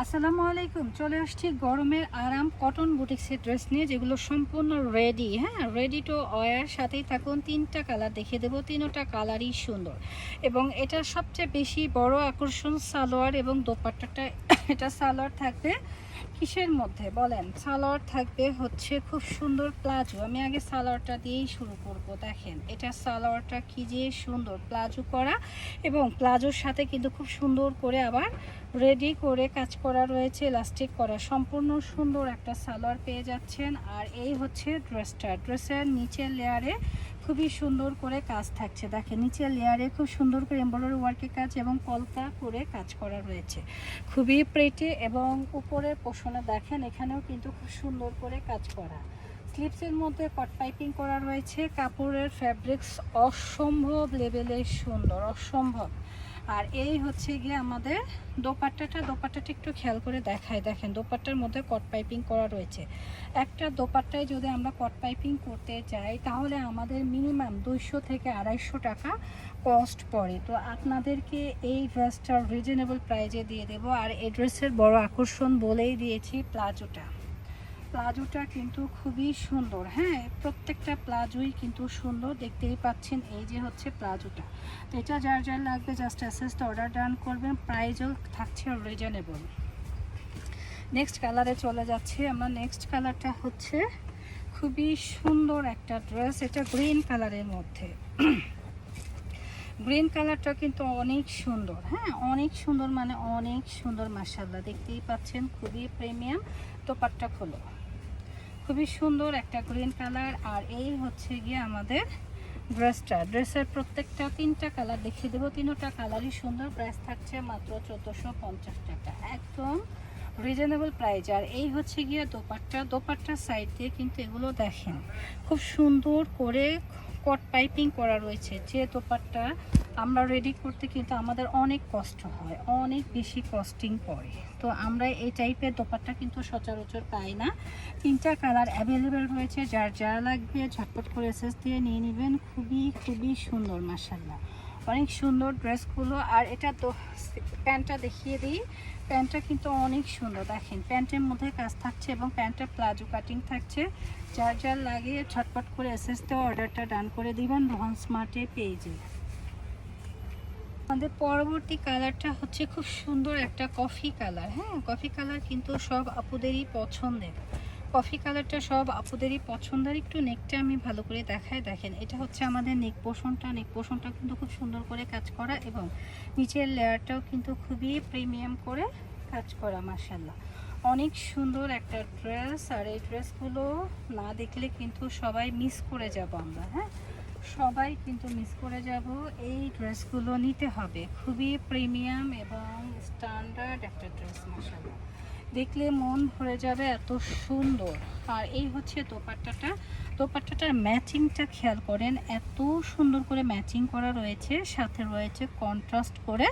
আসসালামু আলাইকুম। চলে আসছি গরমের আরাম কটন বুটিক্সের ড্রেস নিয়ে, যেগুলো সম্পূর্ণ রেডি। হ্যাঁ, রেডি টু ওয়্যার। সাথেই থাকুন। 3টা কালার দেখিয়ে দেবো, 3টা কালারই সুন্দর। এবং এটা সবচেয়ে বেশি বড় আকর্ষণ সালোয়ার এবং দোপাট্টাটা। এটা সালোয়ার থাকবে কিসের মধ্যে বলেন? সালোয়ার থাকবে হচ্ছে খুব সুন্দর প্লাজো। আমি আগে সালোয়ারটা দিয়েই শুরু করব। দেখেন এটা সালোয়ারটা কি যে সুন্দর প্লাজো করা, এবং প্লাজোর সাথে কিন্তু খুব সুন্দর করে আবার রেডি করে কাজ করা রয়েছে, ইলাস্টিক করা। সম্পূর্ণ সুন্দর একটা সালোয়ার পেয়ে যাচ্ছেন। আর এই হচ্ছে ড্রেসটা। ড্রেসের নিচের লেয়ারে খুবই সুন্দর করে কাজ থাকছে। দেখেন নিচের লেয়ারে খুব সুন্দর করে এমব্রয়ডারি ওয়ার্কের কাজ এবং কলকা করে কাজ করা রয়েছে, খুবই প্রেটে। এবং উপরের পোষণে দেখেন এখানেও কিন্তু খুব সুন্দর করে কাজ করা। স্লিপসের মধ্যে কট পাইপিং করা রয়েছে। কাপড়ের ফ্যাব্রিক্স অসম্ভব লেভেলের সুন্দর, অসম্ভব। আর এই হচ্ছে গিয়ে আমাদের দোপাট্টাটা একটু খেয়াল করে দেখায়। দেখেন দোপাট্টার মধ্যে কট পাইপিং করা রয়েছে। একটা দোপাট্টায় যদি আমরা কট পাইপিং করতে যাই তাহলে আমাদের মিনিমাম 200 থেকে 250 টাকা কস্ট পড়ে। তো আপনাদেরকে এই ড্রেসটা রিজনেবল প্রাইজে দিয়ে দেবো। আর এই ড্রেসের বড় আকর্ষণ বলেই দিয়েছি প্লাজোটা। প্লাজোটা কিন্তু খুবই সুন্দর। হ্যাঁ, প্রত্যেকটা প্লাজোই কিন্তু সুন্দর, দেখতেই পাচ্ছেন। এই যে হচ্ছে প্লাজোটা। তো এটা যার যার লাগবে জাস্ট অ্যাসেসটা অর্ডার ডান করবেন। প্রাইজও থাকছে রিজনেবল। নেক্সট কালারে চলে যাচ্ছি আমরা। নেক্সট কালারটা হচ্ছে খুবই সুন্দর একটা ড্রেস। এটা গ্রিন কালারের মধ্যে। গ্রিন কালারটা কিন্তু অনেক সুন্দর। হ্যাঁ, অনেক সুন্দর, মানে অনেক সুন্দর। মাশাআল্লাহ, দেখতেই পাচ্ছেন খুবই প্রিমিয়াম। দোপাট্টা খোলো, খুবই সুন্দর একটা গ্রিন কালার। আর এই হচ্ছে গিয়ে আমাদের ড্রেসটা। ড্রেসের প্রত্যেকটা 3টা কালার দেখিয়ে দেবো, 3টা কালারই সুন্দর। প্রাইস থাকছে মাত্র 1450 টাকা, একদম রিজনেবল প্রাইস। আর এই হচ্ছে গিয়ে দোপাট্টার সাইড দিয়ে কিন্তু এগুলো দেখেন খুব সুন্দর করে কট পাইপিং করা রয়েছে। যে দোপাট্টা আমরা রেডি করতে কিন্তু আমাদের অনেক কষ্ট হয়, অনেক বেশি কস্টিং পড়ে। তো আমরা এই টাইপের দোপাট্টা কিন্তু সচরাচর পাই না। 3টা কালার অ্যাভেলেবেল রয়েছে, যার যা লাগবে ঝটপট করে এসএস দিয়ে নিয়ে নেবেন। খুবই খুবই সুন্দর, মাশাআল্লাহ, অনেক সুন্দর ড্রেসগুলো। আর এটা তো প্যান্টটা দেখিয়ে দিই। প্যান্টটা কিন্তু অনেক সুন্দর। দেখেন প্যান্টের মধ্যে কাজ থাকছে এবং প্যান্টের প্লাজো কাটিং থাকছে। যার যার লাগে ছটপট করে এসএস দিয়ে অর্ডারটা ডান করে দিবেন রোহান স্মার্টের পেজে। আমাদের পরবর্তী কালারটা হচ্ছে খুব সুন্দর একটা কফি কালার। হ্যাঁ, কফি কালার কিন্তু সব আপুদেরই পছন্দের। কফি কালারটা সব আপুদেরই পছন্দের। একটু নেকটা আমি ভালো করে দেখাই। দেখেন এটা হচ্ছে আমাদের নেক পোষণটা কিন্তু খুব সুন্দর করে কাজ করা, এবং নিচের লেয়ারটাও কিন্তু খুবই প্রিমিয়াম করে কাজ করা। মাশাআল্লাহ, অনেক সুন্দর একটা ড্রেস। আর এই ড্রেসগুলো না দেখলে কিন্তু সবাই মিস করে যাব আমরা। হ্যাঁ, সবাই কিন্তু মিস করে যাব। এই ড্রেসগুলো নিতে হবে, খুবই প্রিমিয়াম এবং স্ট্যান্ডার্ড একটা ড্রেস। মাশাআল্লাহ, দেখলে মন ভরে যাবে, এত সুন্দর। আর এই হচ্ছে দোপাট্টাটার ম্যাচিংটা খেয়াল করেন, এত সুন্দর করে ম্যাচিং করা রয়েছে। সাথে রয়েছে কন্ট্রাস্ট করে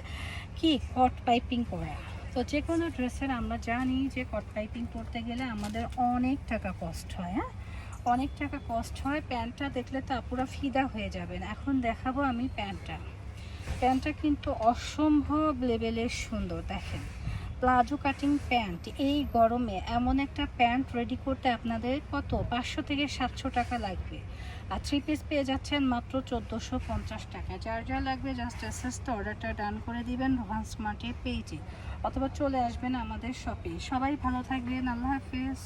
কি কট পাইপিং করা। তো যে কোনো ড্রেসের আমরা জানি যে কট পাইপিং করতে গেলে আমাদের অনেক টাকা কস্ট হয়। হ্যাঁ, অনেক টাকা কস্ট হয়। প্যান্টটা দেখলে তো পুরো ফিদা হয়ে যাবেন। এখন দেখাবো আমি প্যান্টটা কিন্তু অসম্ভব লেভেলের সুন্দর। দেখেন প্লাজো কাটিং প্যান্ট। এই গরমে এমন একটা প্যান্ট রেডি করতে আপনাদের কত 500 থেকে 700 টাকা লাগবে। আর 3 পিস পেয়ে যাচ্ছেন মাত্র 1450 টাকা। যার যা লাগবে জাস্ট অ্যাসেসটা অর্ডারটা ডান করে দিবেন রোহান স্মার্টের পেজে, অথবা চলে আসবেন আমাদের শপে। সবাই ভালো থাকবেন, আল্লাহ হাফেজ।